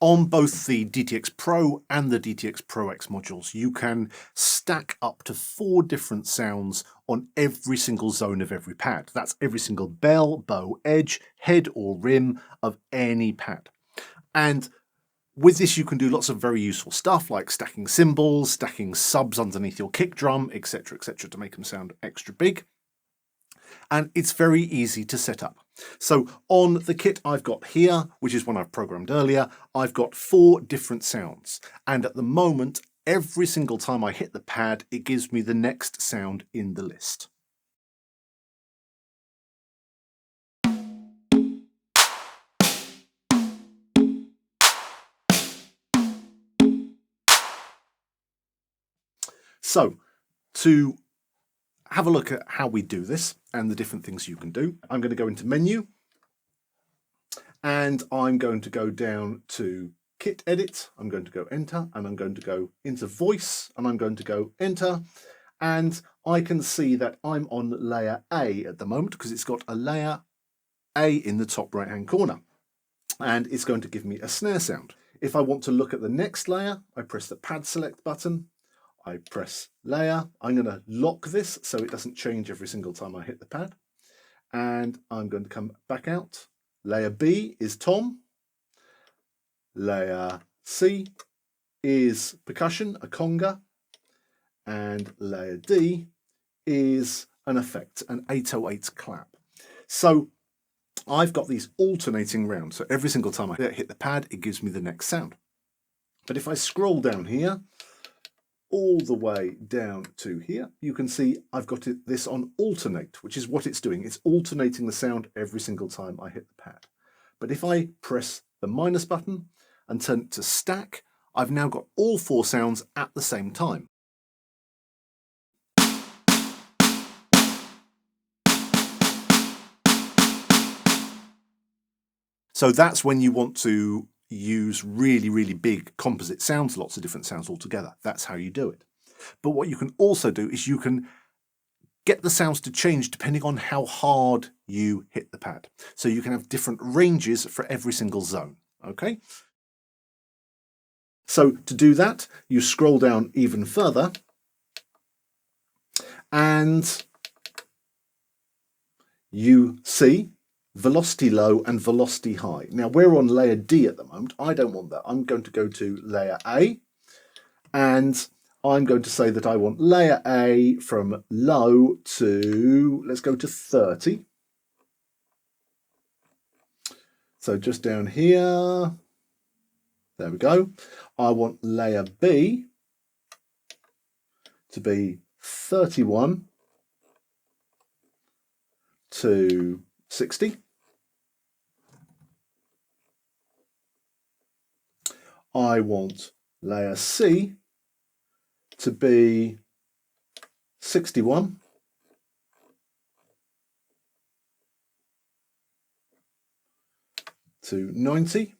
On both the DTX Pro and the DTX Pro X modules, you can stack up to 4 different sounds on every single zone of every pad. That's every single bell, bow, edge, head or rim of any pad. And with this, you can do lots of very useful stuff like stacking cymbals, stacking subs underneath your kick drum, etc., to make them sound extra big. And it's very easy to set up. So on the kit I've got here, which is one I've programmed earlier, I've got 4 different sounds. And at the moment, every single time I hit the pad, it gives me the next sound in the list. So to have a look at how we do this and the different things you can do, I'm going to go into menu and I'm going to go down to kit edit. I'm going to go enter and I'm going to go into voice and I'm going to go enter, and I can see that I'm on layer A at the moment because it's got a layer A in the top right hand corner and it's going to give me a snare sound. If I want to look at the next layer, I press the pad select button. I press layer. I'm going to lock this so it doesn't change every single time I hit the pad. And I'm going to come back out. Layer B is tom. Layer C is percussion, a conga. And layer D is an effect, an 808 clap. So I've got these alternating round. So every single time I hit the pad, it gives me the next sound. But if I scroll down here, all the way down to here, you can see I've got this on alternate, which is what it's doing. It's alternating the sound every single time I hit the pad. But if I press the minus button and turn it to stack, I've now got all 4 sounds at the same time. So that's when you want to use really, really big composite sounds, lots of different sounds all together. That's how you do it. But what you can also do is you can get the sounds to change depending on how hard you hit the pad. So you can have different ranges for every single zone, okay? So to do that, you scroll down even further and you see velocity low and velocity high. Now we're on layer D at the moment. I don't want that. I'm going to go to layer A and I'm going to say that I want layer A from low to, let's go to 30. So just down here, there we go. I want layer B to be 31 to 60. I want layer C to be 61 to 90.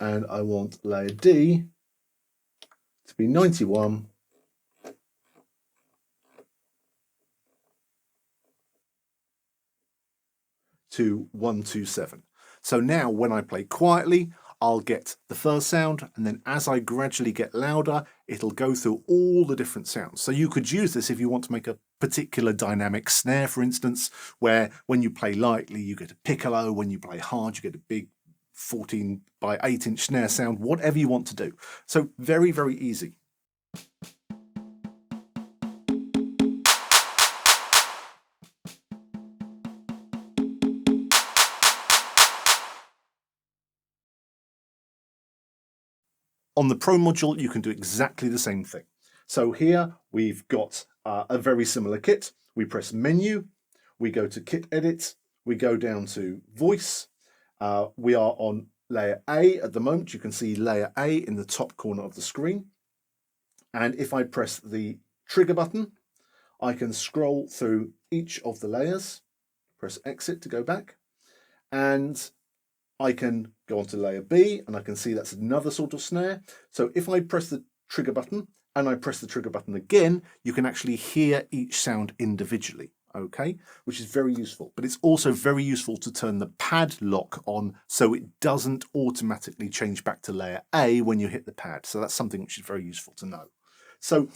And I want layer D to be 91 to 127. So now when I play quietly, I'll get the first sound, and then as I gradually get louder, it'll go through all the different sounds. So you could use this if you want to make a particular dynamic snare, for instance, where when you play lightly, you get a piccolo, when you play hard, you get a big 14 by 8-inch snare sound, whatever you want to do. So very, very easy. On the Pro module, you can do exactly the same thing. So here we've got a very similar kit. We press menu, we go to kit edit, we go down to voice. We are on layer A at the moment. You can see layer A in the top corner of the screen. And if I press the trigger button, I can scroll through each of the layers, press exit to go back, and I can go on to layer B and I can see that's another sort of snare. So if I press the trigger button and I press the trigger button again, you can actually hear each sound individually. okay, which is very useful. But it's also very useful to turn the pad lock on so it doesn't automatically change back to layer A when you hit the pad. So that's something which is very useful to know. So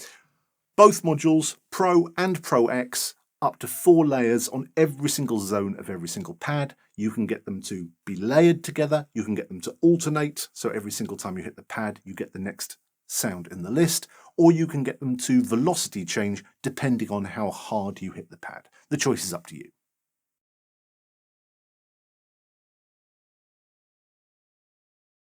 both modules, Pro and Pro X, up to 4 layers on every single zone of every single pad. You can get them to be layered together. You can get them to alternate. So every single time you hit the pad, you get the next sound in the list, or you can get them to velocity change depending on how hard you hit the pad. The choice is up to you.